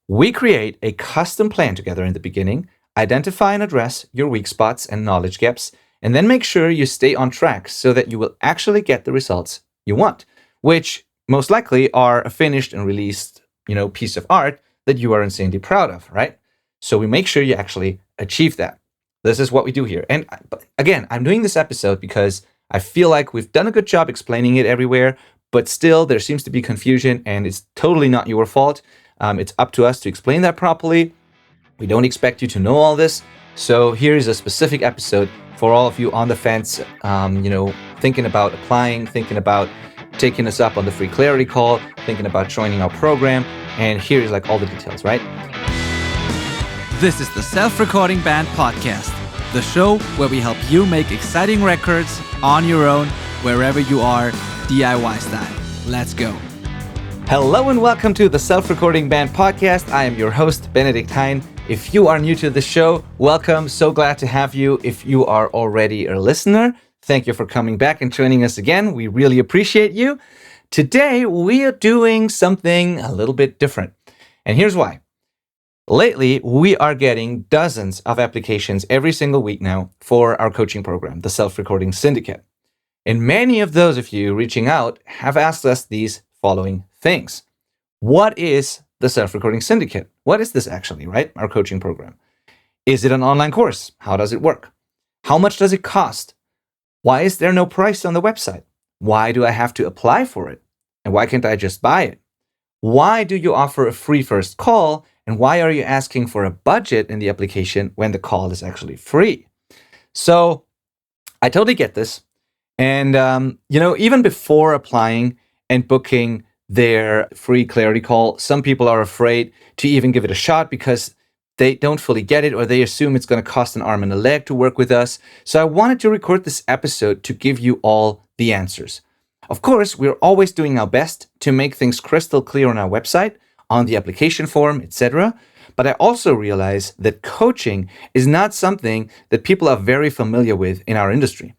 We create a custom plan together in the beginning, identify and address your weak spots and knowledge gaps, and then make sure you stay on track so that you will actually get the results you want, which most likely are a finished and released, piece of art that you are insanely proud of, right? So we make sure you actually achieve that. This is what we do here. And again, I'm doing this episode because I feel like we've done a good job explaining it everywhere, but still there seems to be confusion, and it's totally not your fault. It's up to us to explain that properly. We don't expect you to know all this. So here is a specific episode for all of you on the fence, thinking about applying, thinking about taking us up on the free clarity call, thinking about joining our program. And here is all the details, right? This is the Self-Recording Band Podcast, the show where we help you make exciting records on your own, wherever you are, DIY style. Let's go. Hello and welcome to the Self-Recording Band Podcast. I am your host, Benedict Hein. If you are new to the show, welcome. So glad to have you. If you are already a listener, thank you for coming back and joining us again. We really appreciate you. Today, we are doing something a little bit different. And here's why. Lately, we are getting dozens of applications every single week now for our coaching program, the Self-Recording Syndicate. And many of those of you reaching out have asked us these following things. What is the Self-Recording Syndicate? What is this actually, right? Our coaching program. Is it an online course? How does it work? How much does it cost? Why is there no price on the website? Why do I have to apply for it? And why can't I just buy it? Why do you offer a free first call? And why are you asking for a budget in the application when the call is actually free? So I totally get this. And, even before applying and booking their free clarity call, some people are afraid to even give it a shot because they don't fully get it, or they assume it's going to cost an arm and a leg to work with us. So I wanted to record this episode to give you all the answers. Of course, we're always doing our best to make things crystal clear on our website, on the application form, etc. But I also realize that coaching is not something that people are very familiar with in our industry.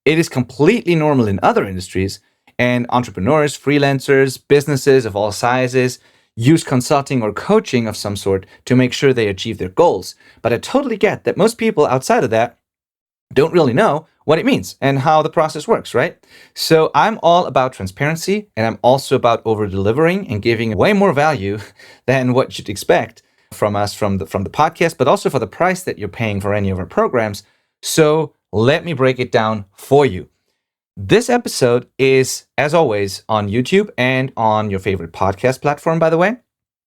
It is completely normal in other industries, and entrepreneurs, freelancers, businesses of all sizes use consulting or coaching of some sort to make sure they achieve their goals. But I totally get that most people outside of that don't really know what it means and how the process works, right? So I'm all about transparency, and I'm also about over-delivering and giving way more value than what you'd expect from us from the podcast, but also for the price that you're paying for any of our programs. So let me break it down for you. This episode is, as always, on YouTube and on your favorite podcast platform, by the way.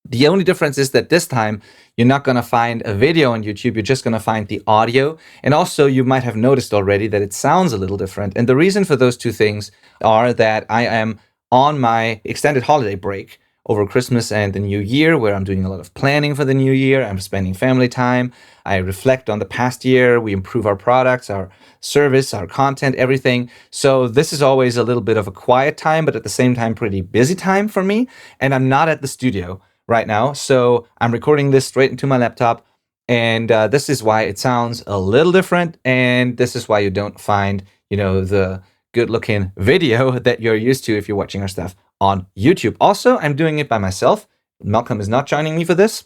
The only difference is that this time, you're not going to find a video on YouTube. You're just going to find the audio. And also, you might have noticed already that it sounds a little different. And the reason for those two things are that I am on my extended holiday break over Christmas and the New Year, where I'm doing a lot of planning for the New Year. I'm spending family time. I reflect on the past year. We improve our products, our service, our content, everything. So this is always a little bit of a quiet time, but at the same time, pretty busy time for me. And I'm not at the studio right now. So I'm recording this straight into my laptop. And this is why it sounds a little different. And this is why you don't find, the good looking video that you're used to if you're watching our stuff on YouTube. Also, I'm doing it by myself. Malcolm is not joining me for this.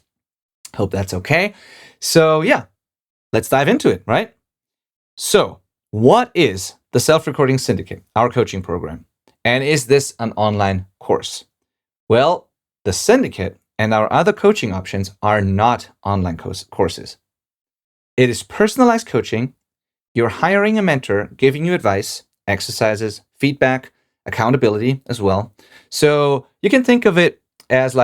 Hope that's okay. So yeah, let's dive into it, right? So what is the Self-Recording Syndicate, our coaching program? And is this an online course? Well, the Syndicate and our other coaching options are not online courses. It is personalized coaching. You're hiring a mentor, giving you advice, exercises, feedback, accountability as well. So you can think of it as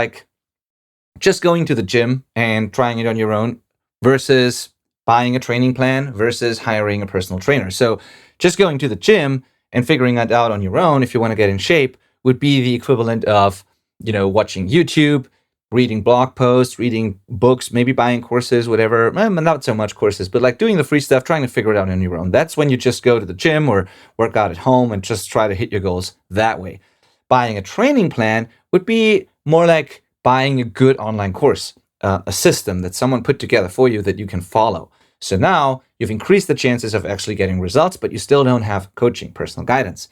just going to the gym and trying it on your own versus buying a training plan versus hiring a personal trainer. So just going to the gym and figuring that out on your own if you want to get in shape would be the equivalent of, watching YouTube, reading blog posts, reading books, maybe buying courses, whatever. Not so much courses, but doing the free stuff, trying to figure it out on your own. That's when you just go to the gym or work out at home and just try to hit your goals that way. Buying a training plan would be more like buying a good online course, a system that someone put together for you that you can follow. So now you've increased the chances of actually getting results, but you still don't have coaching, personal guidance.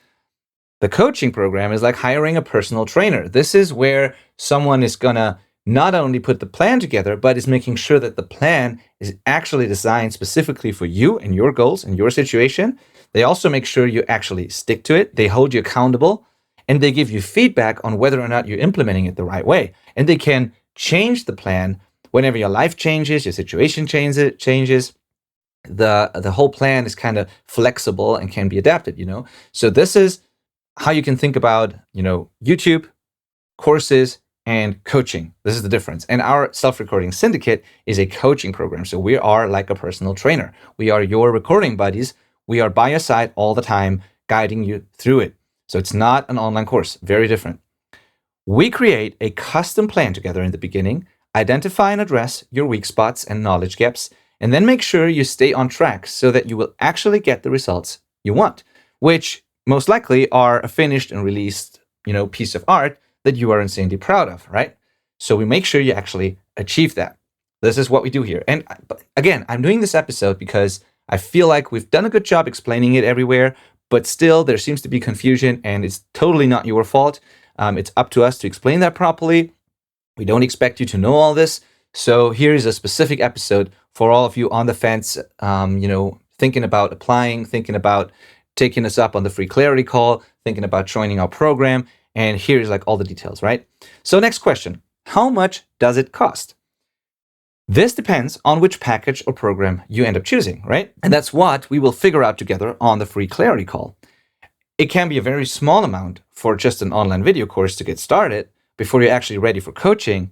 The coaching program is like hiring a personal trainer. This is where someone is going to not only put the plan together, but is making sure that the plan is actually designed specifically for you and your goals and your situation. They also make sure you actually stick to it. They hold you accountable, and they give you feedback on whether or not you're implementing it the right way. And they can change the plan whenever your life changes, your situation changes. The whole plan is kind of flexible and can be adapted, So this is how you can think about, YouTube, courses, and coaching. This is the difference. And our Self-Recording Syndicate is a coaching program. So we are like a personal trainer. We are your recording buddies. We are by your side all the time, guiding you through it. So it's not an online course, very different. We create a custom plan together in the beginning, identify and address your weak spots and knowledge gaps, and then make sure you stay on track so that you will actually get the results you want, which most likely are a finished and released, piece of art that you are insanely proud of, right? So we make sure you actually achieve that. This is what we do here. And again, I'm doing this episode because I feel like we've done a good job explaining it everywhere, but still there seems to be confusion, and it's totally not your fault. It's up to us to explain that properly. We don't expect you to know all this. So here is a specific episode for all of you on the fence, thinking about applying, thinking about taking us up on the free clarity call, thinking about joining our program. And here's like all the details, right? So next question, how much does it cost? This depends on which package or program you end up choosing, right? And that's what we will figure out together on the free clarity call. It can be a very small amount for just an online video course to get started before you're actually ready for coaching.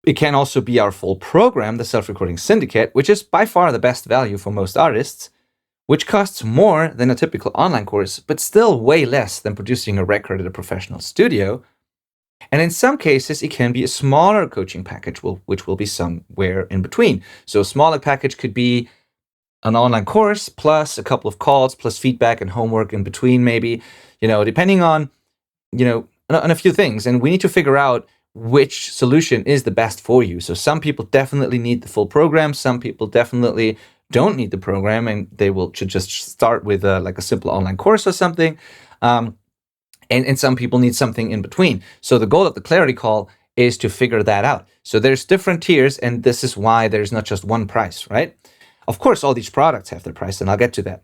It can also be our full program, the Self-Recording Syndicate, which is by far the best value for most artists, which costs more than a typical online course, but still way less than producing a record at a professional studio. And in some cases, it can be a smaller coaching package, which will be somewhere in between. So a smaller package could be an online course plus a couple of calls plus feedback and homework in between, maybe, depending on, on a few things. And we need to figure out which solution is the best for you. So some people definitely need the full program. Some people definitely don't need the program, and they should just start with a simple online course or something. And some people need something in between. So the goal of the clarity call is to figure that out. So there's different tiers, and this is why there's not just one price, right? Of course, all these products have their price, and I'll get to that.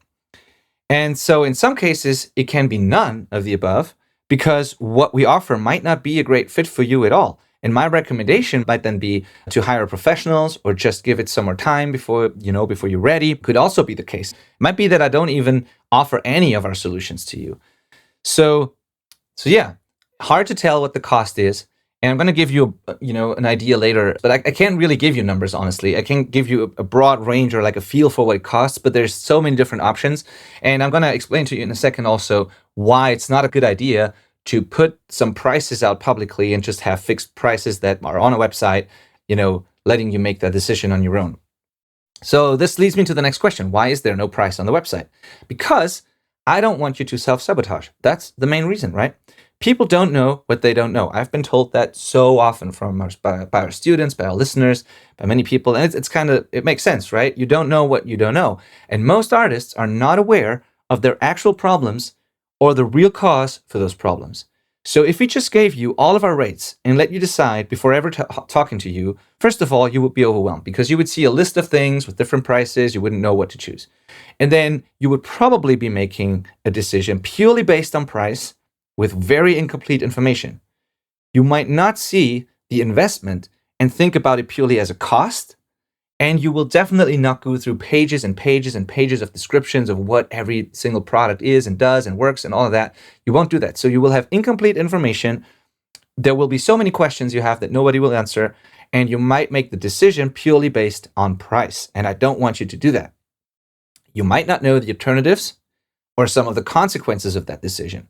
And so in some cases, it can be none of the above, because what we offer might not be a great fit for you at all. And my recommendation might then be to hire professionals or just give it some more time before you're ready. Could also be the case. It might be that I don't even offer any of our solutions to you. So yeah, hard to tell what the cost is. And I'm going to give you, an idea later, but I can't really give you numbers, honestly. I can give you a broad range or like a feel for what it costs, but there's so many different options. And I'm going to explain to you in a second also why it's not a good idea to put some prices out publicly and just have fixed prices that are on a website, letting you make that decision on your own. So this leads me to the next question. Why is there no price on the website? Because I don't want you to self-sabotage. That's the main reason, right? People don't know what they don't know. I've been told that so often by our students, by our listeners, by many people. And it makes sense, right? You don't know what you don't know. And most artists are not aware of their actual problems or the real cause for those problems. So if we just gave you all of our rates and let you decide before ever talking to you, first of all, you would be overwhelmed because you would see a list of things with different prices. You wouldn't know what to choose. And then you would probably be making a decision purely based on price with very incomplete information. You might not see the investment and think about it purely as a cost. And you will definitely not go through pages and pages and pages of descriptions of what every single product is and does and works and all of that. You won't do that. So you will have incomplete information. There will be so many questions you have that nobody will answer. And you might make the decision purely based on price. And I don't want you to do that. You might not know the alternatives or some of the consequences of that decision.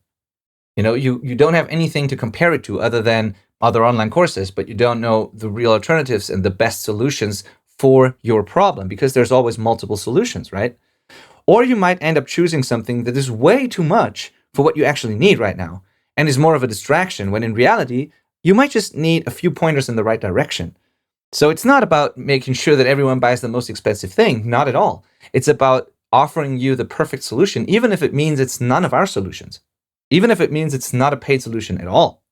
You don't have anything to compare it to other than other online courses, but you don't know the real alternatives and the best solutions for your problem, because there's always multiple solutions, right? Or you might end up choosing something that is way too much for what you actually need right now and is more of a distraction, when in reality, you might just need a few pointers in the right direction. So it's not about making sure that everyone buys the most expensive thing, not at all. It's about offering you the perfect solution, even if it means it's none of our solutions, even if it means it's not a paid solution at all.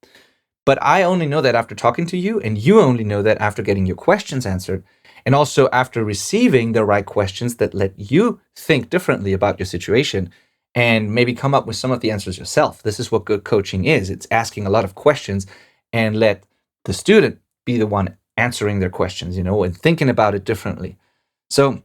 But I only know that after talking to you, and you only know that after getting your questions answered, and also after receiving the right questions that let you think differently about your situation and maybe come up with some of the answers yourself. This is what good coaching is. It's asking a lot of questions and let the student be the one answering their questions, and thinking about it differently. So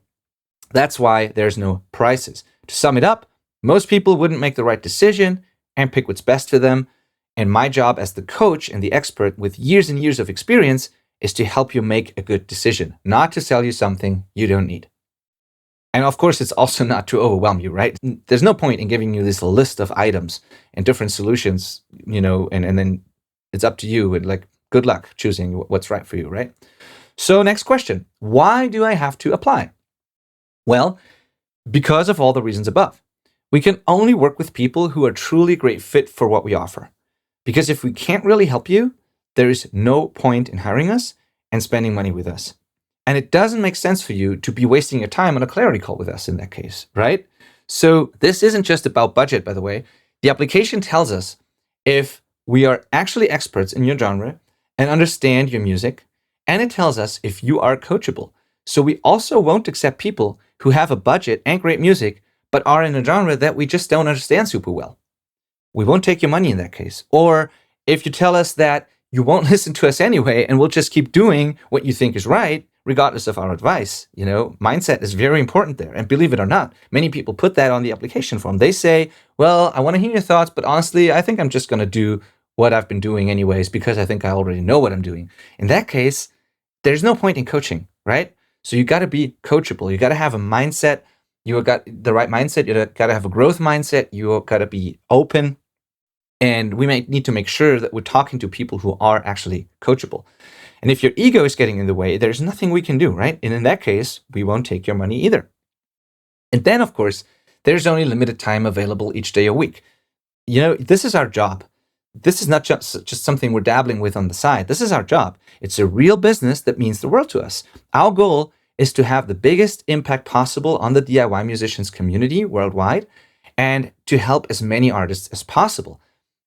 that's why there's no prices. To sum it up, most people wouldn't make the right decision and pick what's best for them. And my job as the coach and the expert with years and years of experience is to help you make a good decision, not to sell you something you don't need. And of course, it's also not to overwhelm you, right? There's no point in giving you this list of items and different solutions, and then it's up to you, and good luck choosing what's right for you, right? So next question, why do I have to apply? Well, because of all the reasons above. We can only work with people who are truly a great fit for what we offer. Because if we can't really help you, there is no point in hiring us and spending money with us. And it doesn't make sense for you to be wasting your time on a clarity call with us in that case, right? So this isn't just about budget, by the way. The application tells us if we are actually experts in your genre and understand your music, and it tells us if you are coachable. So we also won't accept people who have a budget and great music, but are in a genre that we just don't understand super well. We won't take your money in that case. Or if you tell us that you won't listen to us anyway, and we'll just keep doing what you think is right, regardless of our advice. Mindset is very important there. And believe it or not, many people put that on the application form. They say, well, I want to hear your thoughts, but honestly, I think I'm just going to do what I've been doing anyways, because I think I already know what I'm doing. In that case, there's no point in coaching, right? So you got to be coachable. You got to have a mindset. You got the right mindset. You got to have a growth mindset. You got to be open. And we might need to make sure that we're talking to people who are actually coachable. And if your ego is getting in the way, there's nothing we can do, right? And in that case, we won't take your money either. And then, of course, there's only limited time available each day a week. This is our job. This is not just something we're dabbling with on the side. This is our job. It's a real business that means the world to us. Our goal is to have the biggest impact possible on the DIY musicians community worldwide and to help as many artists as possible.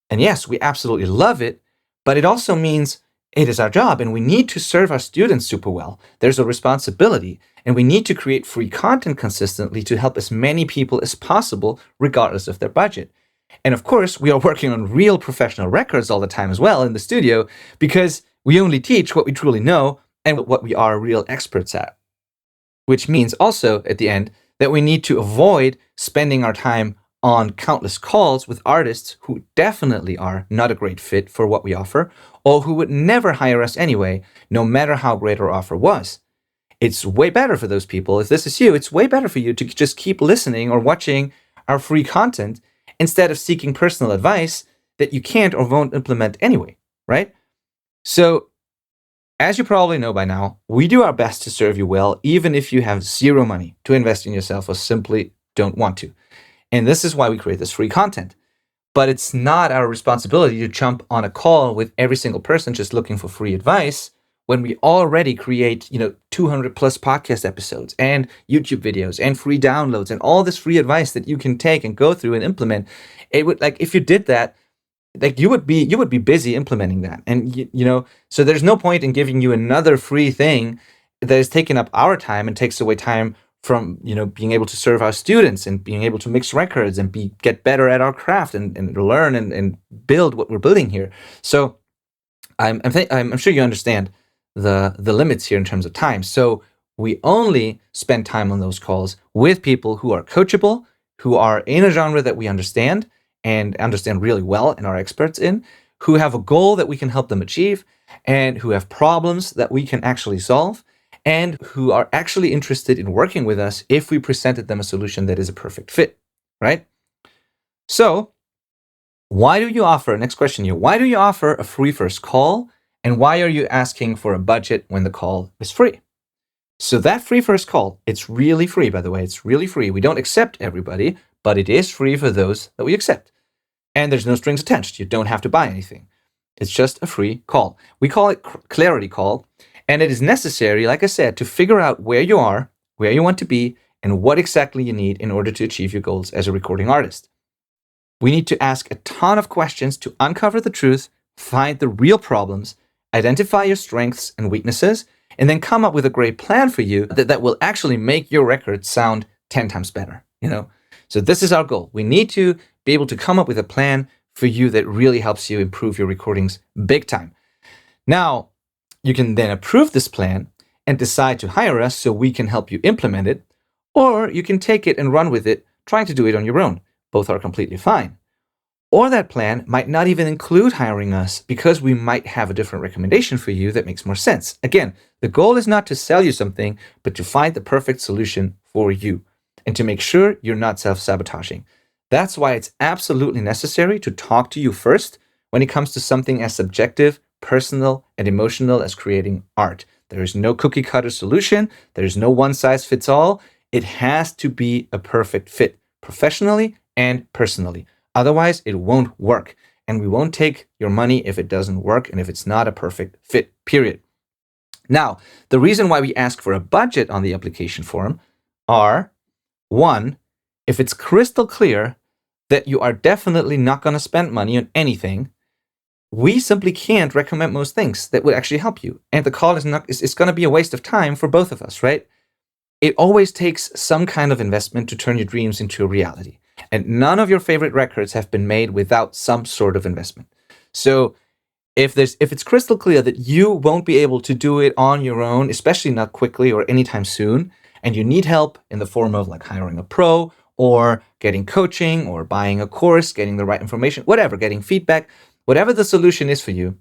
And yes, we absolutely love it, but it also means it is our job and we need to serve our students super well. There's a responsibility and we need to create free content consistently to help as many people as possible, regardless of their budget. And of course, we are working on real professional records all the time as well in the studio, because we only teach what we truly know and what we are real experts at. Which means also at the end that we need to avoid spending our time on countless calls with artists who definitely are not a great fit for what we offer, or who would never hire us anyway, no matter how great our offer was. It's way better for those people. If this is you, it's way better for you to just keep listening or watching our free content instead of seeking personal advice that you can't or won't implement anyway, right? So, as you probably know by now, we do our best to serve you well, even if you have zero money to invest in yourself or simply don't want to. And this is why we create this free content. But it's not our responsibility to jump on a call with every single person just looking for free advice when we already create, 200 plus podcast episodes and YouTube videos and free downloads and all this free advice that you can take and go through and implement. It would, if you did that, you would be busy implementing that. And, so there's no point in giving you another free thing that is taking up our time and takes away time from, being able to serve our students and being able to mix records and get better at our craft and learn and build what we're building here. So I'm sure you understand the limits here in terms of time. So we only spend time on those calls with people who are coachable, who are in a genre that we understand and understand really well and are experts in, who have a goal that we can help them achieve, and who have problems that we can actually solve, and who are actually interested in working with us if we presented them a solution that is a perfect fit, right? So why do you offer, next question here, why do you offer a free first call? And why are you asking for a budget when the call is free? So that free first call, it's really free, by the way. It's really free. We don't accept everybody, but it is free for those that we accept. And there's no strings attached. You don't have to buy anything. It's just a free call. We call it clarity call. And it is necessary, like I said, to figure out where you are, where you want to be, and what exactly you need in order to achieve your goals as a recording artist. We need to ask a ton of questions to uncover the truth find the real problems, identify your strengths and weaknesses, and then come up with a great plan for you that will actually make your record sound 10 times better, So this is our goal. We need to be able to come up with a plan for you that really helps you improve your recordings big time. Now, you can then approve this plan and decide to hire us so we can help you implement it, or you can take it and run with it, trying to do it on your own. Both are completely fine. Or that plan might not even include hiring us because we might have a different recommendation for you that makes more sense. Again, the goal is not to sell you something, but to find the perfect solution for you and to make sure you're not self-sabotaging. That's why it's absolutely necessary to talk to you first when it comes to something as subjective, personal, and emotional as creating art. There is no cookie cutter solution. There is no one size fits all. It has to be a perfect fit professionally and personally. Otherwise, it won't work. And we won't take your money if it doesn't work and if it's not a perfect fit, period. Now, the reason why we ask for a budget on the application form are, one, if it's crystal clear that you are definitely not going to spend money on anything, we simply can't recommend most things that would actually help you. And the call is going to be a waste of time for both of us, right? It always takes some kind of investment to turn your dreams into a reality. And none of your favorite records have been made without some sort of investment. So if it's crystal clear that you won't be able to do it on your own, especially not quickly or anytime soon, and you need help in the form of like hiring a pro or getting coaching or buying a course, getting the right information, whatever, getting feedback, whatever the solution is for you,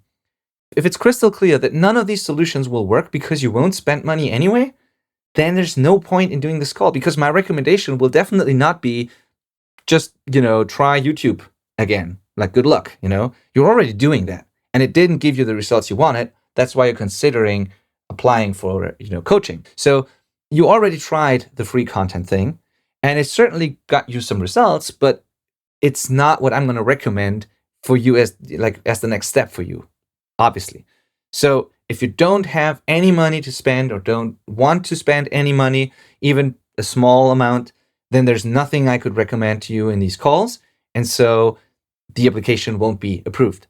if it's crystal clear that none of these solutions will work because you won't spend money anyway, then there's no point in doing this call, because my recommendation will definitely not be just, try YouTube again. Like, good luck, You're already doing that, and it didn't give you the results you wanted. That's why you're considering applying for, coaching. So you already tried the free content thing, and it certainly got you some results, but it's not what I'm going to recommend for you as the next step for you, obviously. So if you don't have any money to spend or don't want to spend any money, even a small amount, then there's nothing I could recommend to you in these calls. And so the application won't be approved.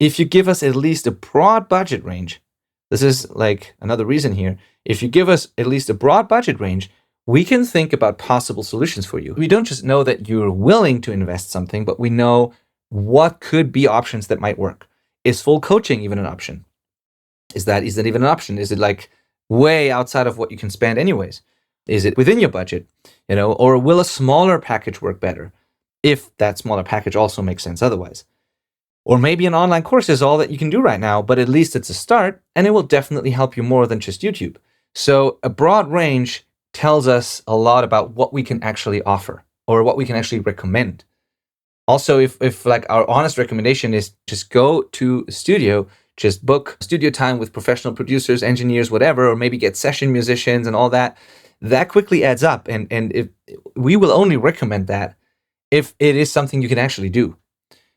If you give us at least a broad budget range, this is like another reason here. If you give us at least a broad budget range, we can think about possible solutions for you. We don't just know that you're willing to invest something, but we know what could be options that might work. Is full coaching even an option? Is that even an option? Is it like way outside of what you can spend anyways? Is it within your budget? Or will a smaller package work better if that smaller package also makes sense otherwise? Or maybe an online course is all that you can do right now, but at least it's a start, and it will definitely help you more than just YouTube. So a broad range tells us a lot about what we can actually offer or what we can actually recommend. Also, if like our honest recommendation is just go to a studio, just book studio time with professional producers, engineers, whatever, or maybe get session musicians and all that, that quickly adds up. And if we will only recommend that if it is something you can actually do.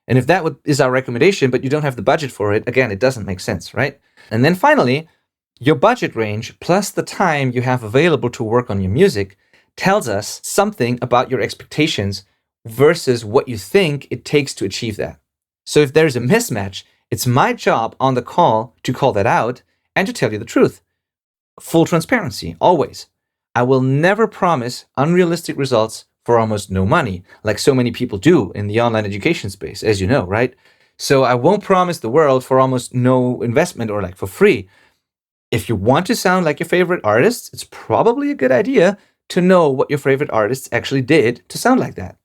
And if that is our recommendation, but you don't have the budget for it, again, it doesn't make sense, right? And then finally, your budget range plus the time you have available to work on your music tells us something about your expectations versus what you think it takes to achieve that. So if there's a mismatch, it's my job on the call to call that out and to tell you the truth. Full transparency, always. I will never promise unrealistic results for almost no money, like so many people do in the online education space, as you know, right? So I won't promise the world for almost no investment or like for free. If you want to sound like your favorite artists, it's probably a good idea to know what your favorite artists actually did to sound like that.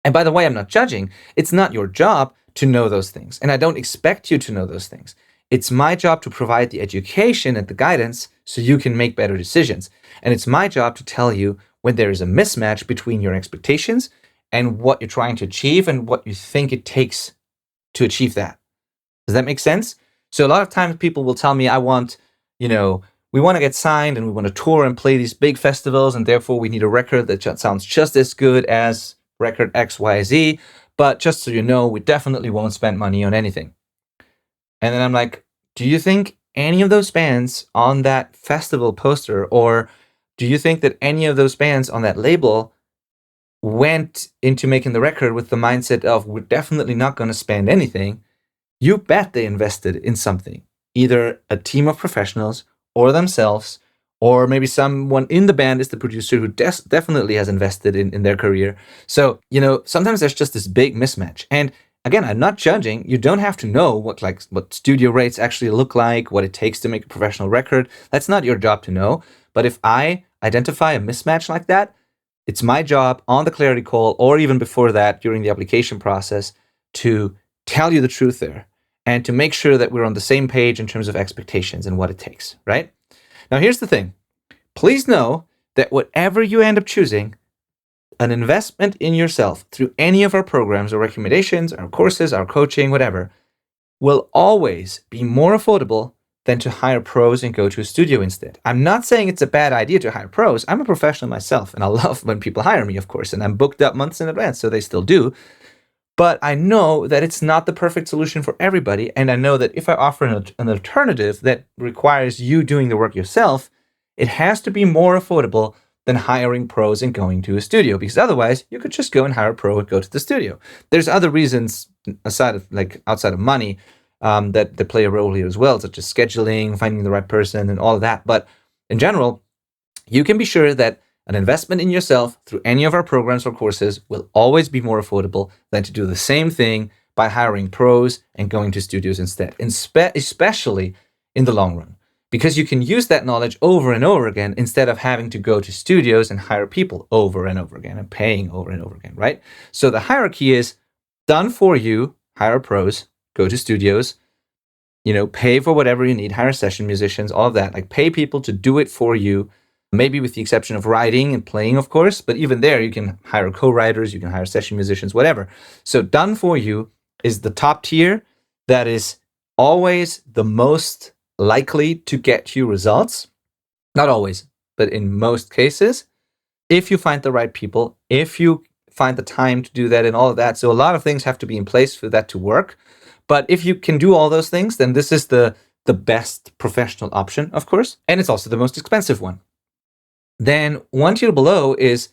And by the way, I'm not judging. It's not your job to know those things. And I don't expect you to know those things. It's my job to provide the education and the guidance so you can make better decisions. And it's my job to tell you when there is a mismatch between your expectations and what you're trying to achieve and what you think it takes to achieve that. Does that make sense? So a lot of times people will tell me, we want to get signed and we want to tour and play these big festivals, and therefore we need a record that sounds just as good as record XYZ. But just so you know, we definitely won't spend money on anything. And then I'm like, do you think any of those bands on that festival poster, or do you think that any of those bands on that label went into making the record with the mindset of we're definitely not going to spend anything? you bet they invested in something, either a team of professionals or themselves, or maybe someone in the band is the producer who definitely has invested in their career. So, sometimes there's just this big mismatch. And again, I'm not judging. You don't have to know what studio rates actually look like, what it takes to make a professional record. That's not your job to know. But if I identify a mismatch like that, it's my job on the clarity call, or even before that, during the application process, to tell you the truth there and to make sure that we're on the same page in terms of expectations and what it takes, right? Now, here's the thing. Please know that whatever you end up choosing, an investment in yourself through any of our programs or recommendations, our courses, our coaching, whatever, will always be more affordable than to hire pros and go to a studio instead. I'm not saying it's a bad idea to hire pros. I'm a professional myself, and I love when people hire me, of course, and I'm booked up months in advance, so they still do. But I know that it's not the perfect solution for everybody, and I know that if I offer an alternative that requires you doing the work yourself, it has to be more affordable than hiring pros and going to a studio, because otherwise you could just go and hire a pro and go to the studio. There's other reasons outside of money that play a role here as well, such as scheduling, finding the right person, and all of that. But in general, you can be sure that an investment in yourself through any of our programs or courses will always be more affordable than to do the same thing by hiring pros and going to studios instead, especially in the long run, because you can use that knowledge over and over again instead of having to go to studios and hire people over and over again and paying over and over again, right? So the hierarchy is done for you, hire pros, go to studios, pay for whatever you need, hire session musicians, all of that, like pay people to do it for you, maybe with the exception of writing and playing, of course, but even there you can hire co-writers, you can hire session musicians, whatever. So done for you is the top tier that is always the most likely to get you results. Not always, but in most cases, if you find the right people, if you find the time to do that and all of that. So a lot of things have to be in place for that to work. But if you can do all those things, then this is the best professional option, of course. And it's also the most expensive one. Then one tier below is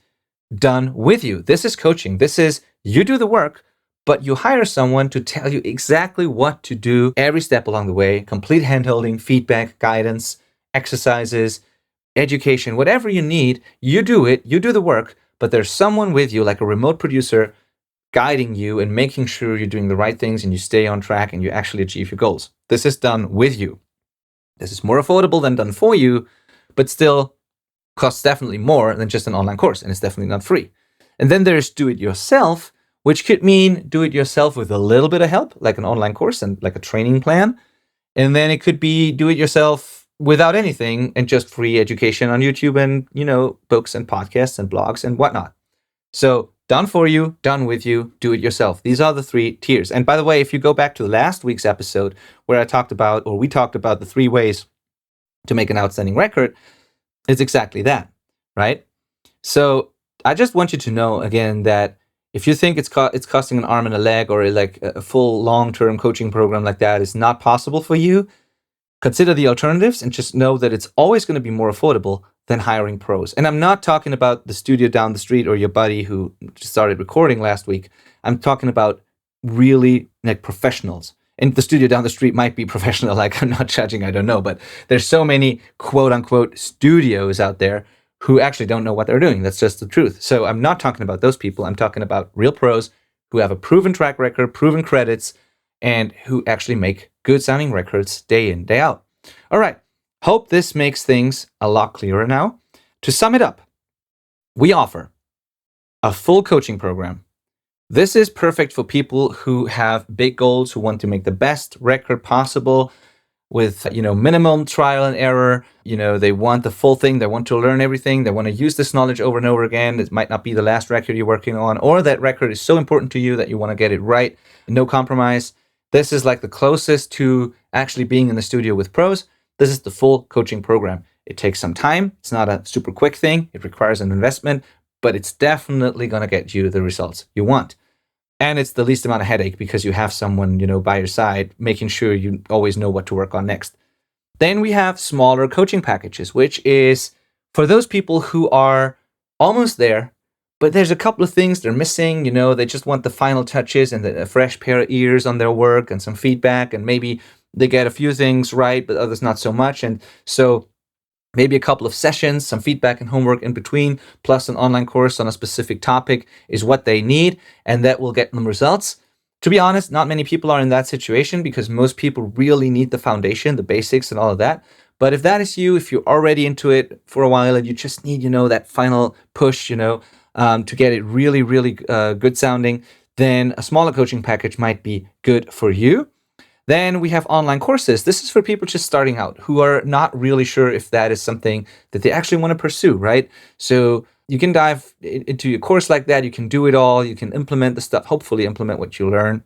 done with you. This is coaching. This is you do the work, but you hire someone to tell you exactly what to do every step along the way, complete handholding, feedback, guidance, exercises, education, whatever you need, you do it, you do the work, but there's someone with you, like a remote producer, guiding you and making sure you're doing the right things and you stay on track and you actually achieve your goals. This is done with you. This is more affordable than done for you, but still costs definitely more than just an online course, and it's definitely not free. And then there's do it yourself, which could mean do it yourself with a little bit of help, like an online course and like a training plan. And then it could be do it yourself without anything and just free education on YouTube and, books and podcasts and blogs and whatnot. So done for you, done with you, do it yourself. These are the three tiers. And by the way, if you go back to last week's episode where we talked about the 3 ways to make an outstanding record, it's exactly that, right? So I just want you to know again that if you think it's costing an arm and a leg, or like a full long-term coaching program like that is not possible for you, consider the alternatives and just know that it's always going to be more affordable than hiring pros. And I'm not talking about the studio down the street or your buddy who just started recording last week. I'm talking about really like professionals. And the studio down the street might be professional, like I'm not judging, I don't know, but there's so many quote unquote studios out there who actually don't know what they're doing. That's just the truth. So I'm not talking about those people. I'm talking about real pros who have a proven track record, proven credits, and who actually make good sounding records day in, day out. All right. Hope this makes things a lot clearer now. To sum it up, we offer a full coaching program. This is perfect for people who have big goals, who want to make the best record possible with, minimum trial and error. They want the full thing. They want to learn everything. They want to use this knowledge over and over again. It might not be the last record you're working on, or that record is so important to you that you want to get it right. No compromise. This is like the closest to actually being in the studio with pros. This is the full coaching program. It takes some time. It's not a super quick thing. It requires an investment, but it's definitely going to get you the results you want. And it's the least amount of headache because you have someone, by your side, making sure you always know what to work on next. Then we have smaller coaching packages, which is for those people who are almost there, But there's a couple of things they're missing. They just want the final touches and a fresh pair of ears on their work and some feedback, and maybe they get a few things right, but others not so much. And so maybe a couple of sessions, some feedback and homework in between, plus an online course on a specific topic is what they need, and that will get them results. To be honest, not many people are in that situation because most people really need the foundation, the basics and all of that. But if that is you, if you're already into it for a while and you just need, that final push, to get it really, really good sounding, then a smaller coaching package might be good for you. Then we have online courses. This is for people just starting out who are not really sure if that is something that they actually want to pursue, right? So you can dive into a course like that. You can do it all. You can implement the stuff, hopefully implement what you learn.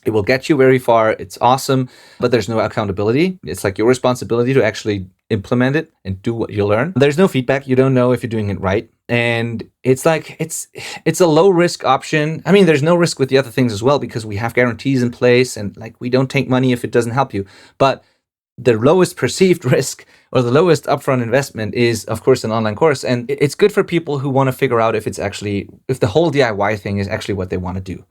It will get you very far. It's awesome, but there's no accountability. It's like your responsibility to actually implement it and do what you learn. There's no feedback. You don't know if you're doing it right. And it's like, it's a low risk option. I mean, there's no risk with the other things as well because we have guarantees in place and like we don't take money if it doesn't help you. But the lowest perceived risk or the lowest upfront investment is, of course, an online course. And it's good for people who want to figure out if the whole DIY thing is actually what they want to do.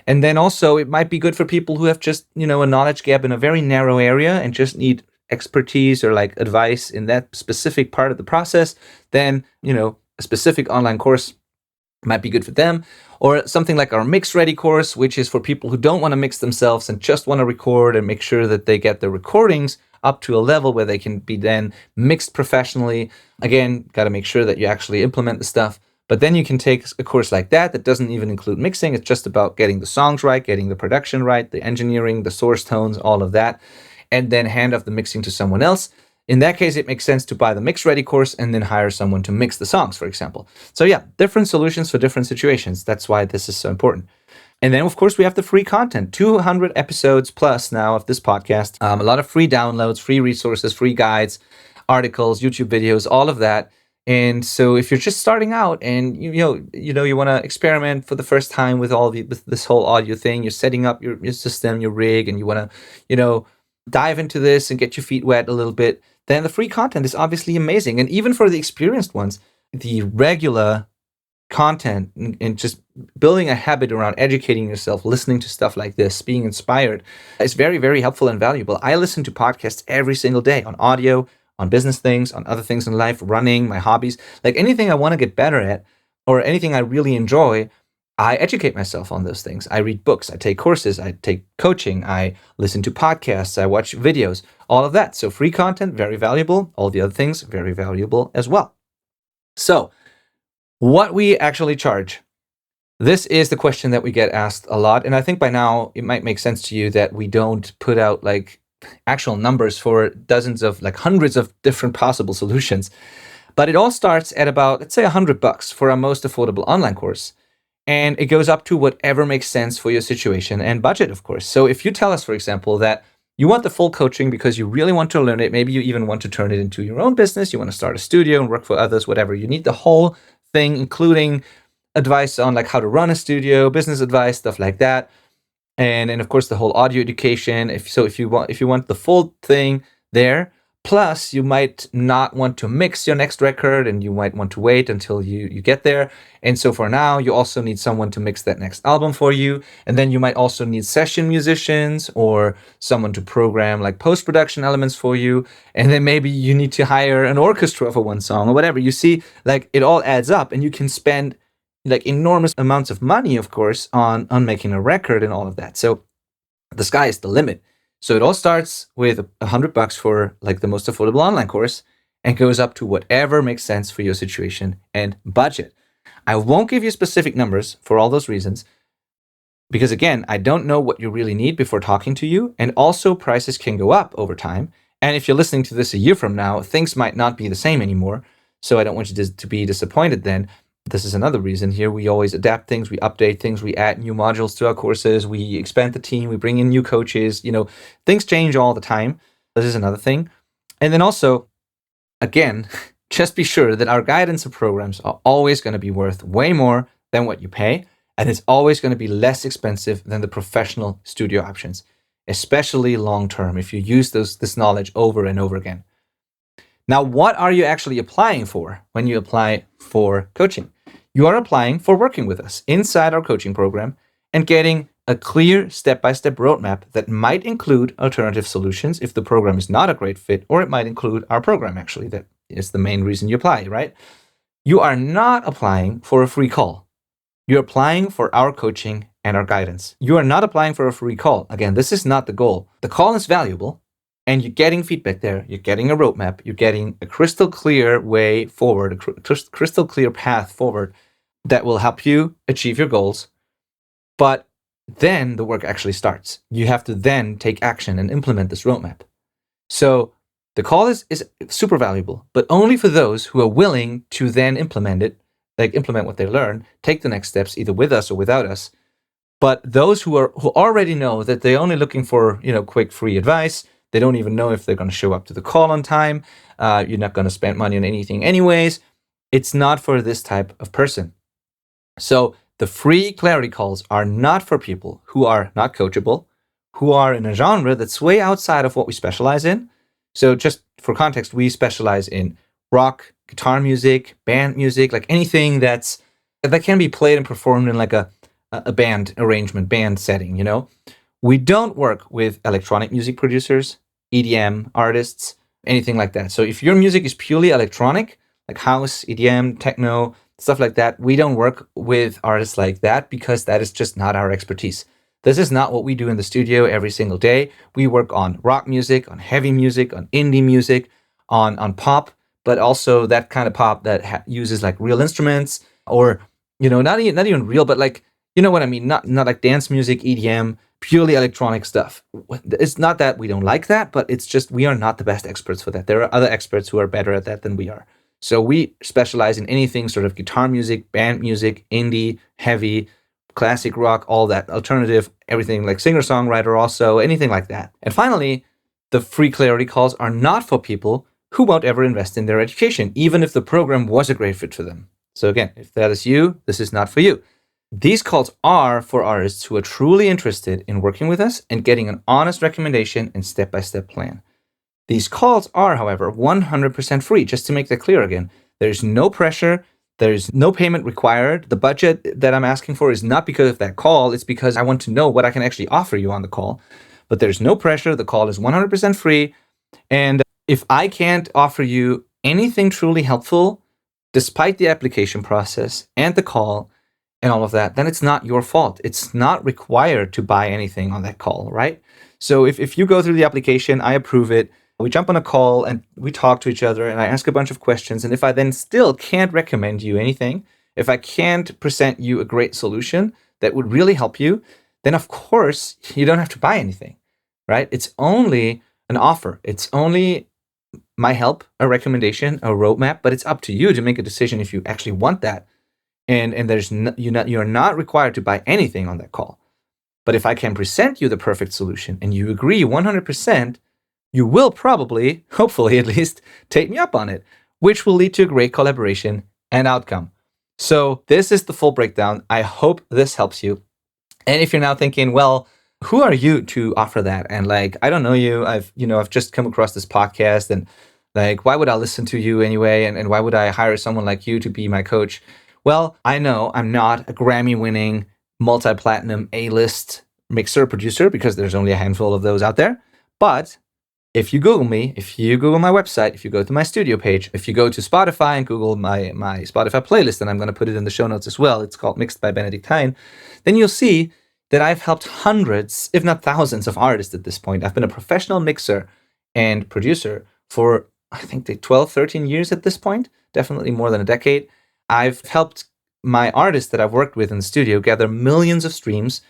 And then also it might be good for people who have just, a knowledge gap in a very narrow area and just need expertise or like advice in that specific part of the process. Then, a specific online course might be good for them. Or something like our Mix Ready course, which is for people who don't want to mix themselves and just want to record and make sure that they get the recordings up to a level where they can be then mixed professionally. Again, got to make sure that you actually implement the stuff. But then you can take a course like that doesn't even include mixing. It's just about getting the songs right, getting the production right, the engineering, the source tones, all of that, and then hand off the mixing to someone else. In that case, it makes sense to buy the Mix Ready course and then hire someone to mix the songs, for example. So yeah, different solutions for different situations. That's why this is so important. And then, of course, we have the free content, 200 episodes plus now of this podcast, a lot of free downloads, free resources, free guides, articles, YouTube videos, all of that. And so if you're just starting out and you want to experiment for the first time with with this whole audio thing, you're setting up your system, your rig, and you want to, dive into this and get your feet wet a little bit, then the free content is obviously amazing. And even for the experienced ones, the regular content and just building a habit around educating yourself, listening to stuff like this, being inspired is very, very helpful and valuable. I listen to podcasts every single day on audio, on business things, on other things in life, running, my hobbies, like anything I want to get better at or anything I really enjoy. I educate myself on those things. I read books, I take courses, I take coaching, I listen to podcasts, I watch videos, all of that. So free content, very valuable. All the other things, very valuable as well. So what we actually charge. This is the question that we get asked a lot. And I think by now it might make sense to you that we don't put out like actual numbers for dozens of like hundreds of different possible solutions. But it all starts at about, let's say $100 for our most affordable online course. And it goes up to whatever makes sense for your situation and budget, of course. So if you tell us, for example, that you want the full coaching because you really want to learn it, maybe you even want to turn it into your own business, you want to start a studio and work for others, whatever, you need the whole thing, including advice on like how to run a studio, business advice, stuff like that. And of course the whole audio education. If you want the full thing there, plus you might not want to mix your next record and you might want to wait until you get there. And so for now, you also need someone to mix that next album for you. And then you might also need session musicians or someone to program like post-production elements for you. And then maybe you need to hire an orchestra for one song or whatever. You see, like it all adds up and you can spend like enormous amounts of money, of course, on making a record and all of that. So the sky is the limit. So it all starts with $100 for like the most affordable online course and goes up to whatever makes sense for your situation and budget. I won't give you specific numbers for all those reasons because again, I don't know what you really need before talking to you. And also prices can go up over time. And if you're listening to this a year from now, things might not be the same anymore. So I don't want you to be disappointed then. This is another reason here. We always adapt things, we update things, we add new modules to our courses, we expand the team, we bring in new coaches, things change all the time. This is another thing. And then also, again, just be sure that our guidance and programs are always going to be worth way more than what you pay. And it's always going to be less expensive than the professional studio options, especially long-term if you use this knowledge over and over again. Now, what are you actually applying for when you apply for coaching? You are applying for working with us inside our coaching program and getting a clear step-by-step roadmap that might include alternative solutions if the program is not a great fit, or it might include our program, actually. That is the main reason you apply, right? You are not applying for a free call. You're applying for our coaching and our guidance. You are not applying for a free call. Again, this is not the goal. The call is valuable, and you're getting feedback there. You're getting a roadmap. You're getting a crystal clear way forward, a crystal clear path forward that will help you achieve your goals. But then the work actually starts. You have to then take action and implement this roadmap. So the call is super valuable, but only for those who are willing to then implement it, like implement what they learn, take the next steps either with us or without us. But those who already know that they're only looking for, quick free advice, they don't even know if they're going to show up to the call on time, you're not going to spend money on anything anyways, it's not for this type of person. So the free clarity calls are not for people who are not coachable, who are in a genre that's way outside of what we specialize in. So just for context, we specialize in rock, guitar music, band music, like anything that can be played and performed in like a band arrangement, band setting, We don't work with electronic music producers, EDM artists, anything like that. So if your music is purely electronic, like house, EDM, techno, stuff like that, we don't work with artists like that because that is just not our expertise. This is not what we do in the studio every single day. We work on rock music, on heavy music, on indie music, on pop, but also that kind of pop that uses like real instruments, or not even real, but like, you know what I mean? Not like dance music, EDM, purely electronic stuff. It's not that we don't like that, but it's just we are not the best experts for that. There are other experts who are better at that than we are. So we specialize in anything sort of guitar music, band music, indie, heavy, classic rock, all that, alternative, everything like singer-songwriter also, anything like that. And finally, the free clarity calls are not for people who won't ever invest in their education, even if the program was a great fit for them. So again, if that is you, this is not for you. These calls are for artists who are truly interested in working with us and getting an honest recommendation and step-by-step plan. These calls are, however, 100% free, just to make that clear again. There's no pressure. There's no payment required. The budget that I'm asking for is not because of that call. It's because I want to know what I can actually offer you on the call. But there's no pressure. The call is 100% free. And if I can't offer you anything truly helpful, despite the application process and the call and all of that, then it's not your fault. It's not required to buy anything on that call, right? So if you go through the application, I approve it, we jump on a call and we talk to each other and I ask a bunch of questions. And if I then still can't recommend you anything, if I can't present you a great solution that would really help you, then of course you don't have to buy anything, right? It's only an offer. It's only my help, a recommendation, a roadmap, but it's up to you to make a decision if you actually want that. And you're not required to buy anything on that call. But if I can present you the perfect solution and you agree 100%, you will probably, hopefully at least, take me up on it, which will lead to a great collaboration and outcome. So this is the full breakdown. I hope this helps you. And if you're now thinking, well, who are you to offer that? And like, I don't know you. I've just come across this podcast and like, why would I listen to you anyway? And why would I hire someone like you to be my coach? Well, I know I'm not a Grammy-winning, multi-platinum, A-list mixer producer because there's only a handful of those out there. But if you Google me, if you Google my website, if you go to my studio page, if you go to Spotify and Google my Spotify playlist, and I'm going to put it in the show notes as well, it's called Mixed by Benedict Hein, then you'll see that I've helped hundreds, if not thousands of artists at this point. I've been a professional mixer and producer for, I think, 12, 13 years at this point, definitely more than a decade. I've helped my artists that I've worked with in the studio gather millions of streams,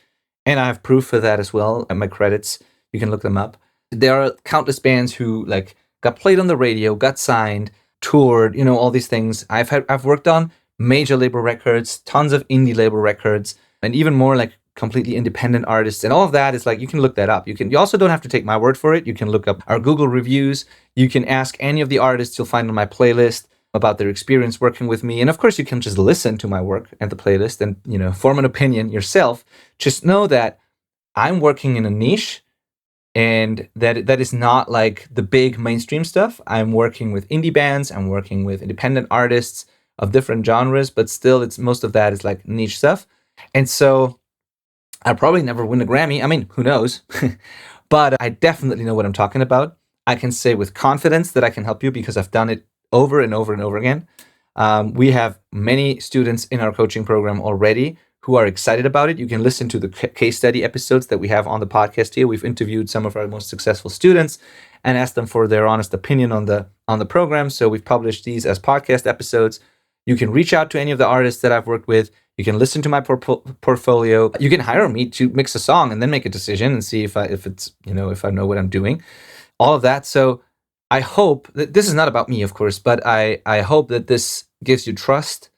and I have proof for that as well, and my credits, you can look them up. There are countless bands who like got played on the radio, got signed, toured, all these things. I've worked on major label records, tons of indie label records, and even more like completely independent artists. And all of that is like, you can look that up. You also don't have to take my word for it. You can look up our Google reviews. You can ask any of the artists you'll find on my playlist about their experience working with me. And of course, you can just listen to my work and the playlist and, form an opinion yourself. Just know that I'm working in a niche, and that is not like the big mainstream stuff. I'm working with indie bands. I'm working with independent artists, of different genres, but still it's most of that is like niche stuff. And so I'll probably never win a Grammy. I mean, who knows? But I definitely know what I'm talking about. I can say with confidence that I can help you because I've done it over and over and over again. We have many students in our coaching program already who are excited about it. You can listen to the case study episodes that we have on the podcast here. We've interviewed some of our most successful students and asked them for their honest opinion on the program. So we've published these as podcast episodes. You can reach out to any of the artists that I've worked with. You can listen to my portfolio. You can hire me to mix a song and then make a decision and see if I know what I'm doing. All of that. So I hope that this is not about me, of course, but I hope that this gives you trust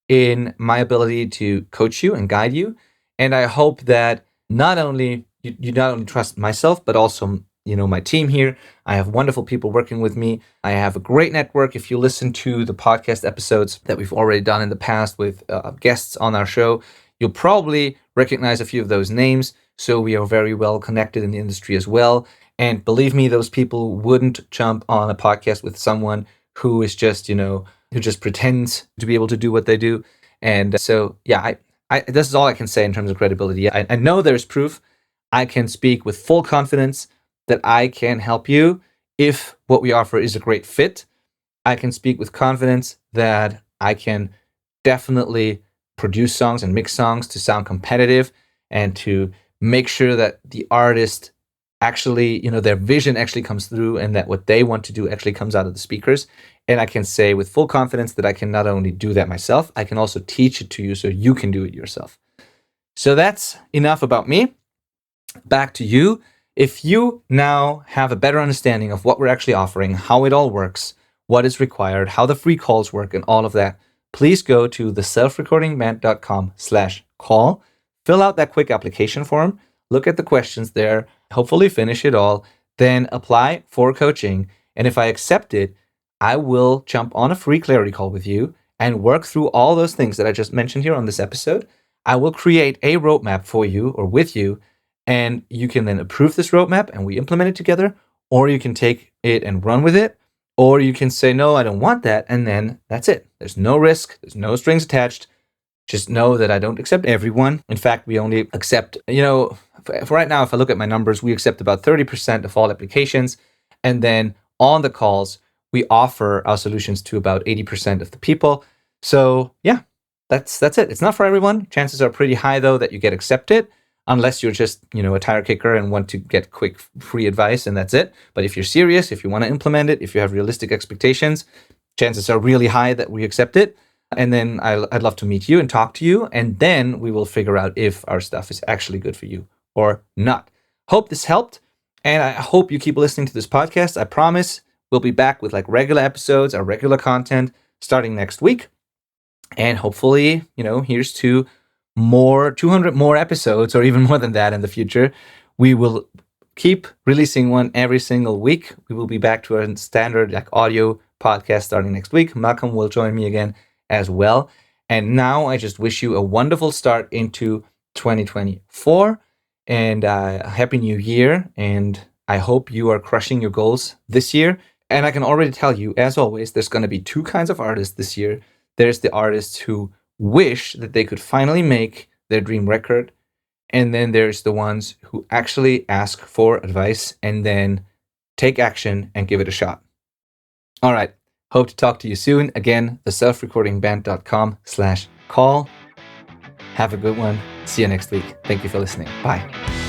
in my ability to coach you and guide you. And I hope that not only you not only trust myself, but also my team here. I have wonderful people working with me. I have a great network. If you listen to the podcast episodes that we've already done in the past with guests on our show, you'll probably recognize a few of those names. So we are very well connected in the industry as well. And believe me, those people wouldn't jump on a podcast with someone who is just, who just pretends to be able to do what they do. And so, yeah, I this is all I can say in terms of credibility. I know there's proof. I can speak with full confidence that I can help you if what we offer is a great fit. I can speak with confidence that I can definitely produce songs and mix songs to sound competitive and to make sure that the artist actually, their vision actually comes through and that what they want to do actually comes out of the speakers. And I can say with full confidence that I can not only do that myself, I can also teach it to you so you can do it yourself. So that's enough about me. Back to you. If you now have a better understanding of what we're actually offering, how it all works, what is required, how the free calls work and all of that, please go to theselfrecordingband.com/call, fill out that quick application form, look at the questions there, hopefully finish it all, then apply for coaching. And if I accept it, I will jump on a free clarity call with you and work through all those things that I just mentioned here on this episode. I will create a roadmap for you or with you, and you can then approve this roadmap and we implement it together, or you can take it and run with it, or you can say, no, I don't want that. And then that's it. There's no risk. There's no strings attached. Just know that I don't accept everyone. In fact, we only accept, for right now, if I look at my numbers, we accept about 30% of all applications. And then on the calls, we offer our solutions to about 80% of the people. So yeah, that's it. It's not for everyone. Chances are pretty high, though, that you get accepted, unless you're just, a tire kicker and want to get quick free advice, and that's it. But if you're serious, if you want to implement it, if you have realistic expectations, chances are really high that we accept it. And then I'd love to meet you and talk to you. And then we will figure out if our stuff is actually good for you or not. Hope this helped. And I hope you keep listening to this podcast. I promise we'll be back with like regular episodes, our regular content starting next week. And hopefully, here's to 200 more episodes or even more than that in the future. We will keep releasing one every single week. We will be back to our standard audio podcast starting next week. Malcolm will join me again as well. And now I just wish you a wonderful start into 2024 and a happy new year. And I hope you are crushing your goals this year. And I can already tell you, as always, there's going to be two kinds of artists this year. There's the artists who wish that they could finally make their dream record. And then there's the ones who actually ask for advice and then take action and give it a shot. All right. Hope to talk to you soon. Again, theselfrecordingband.com/call. Have a good one. See you next week. Thank you for listening. Bye.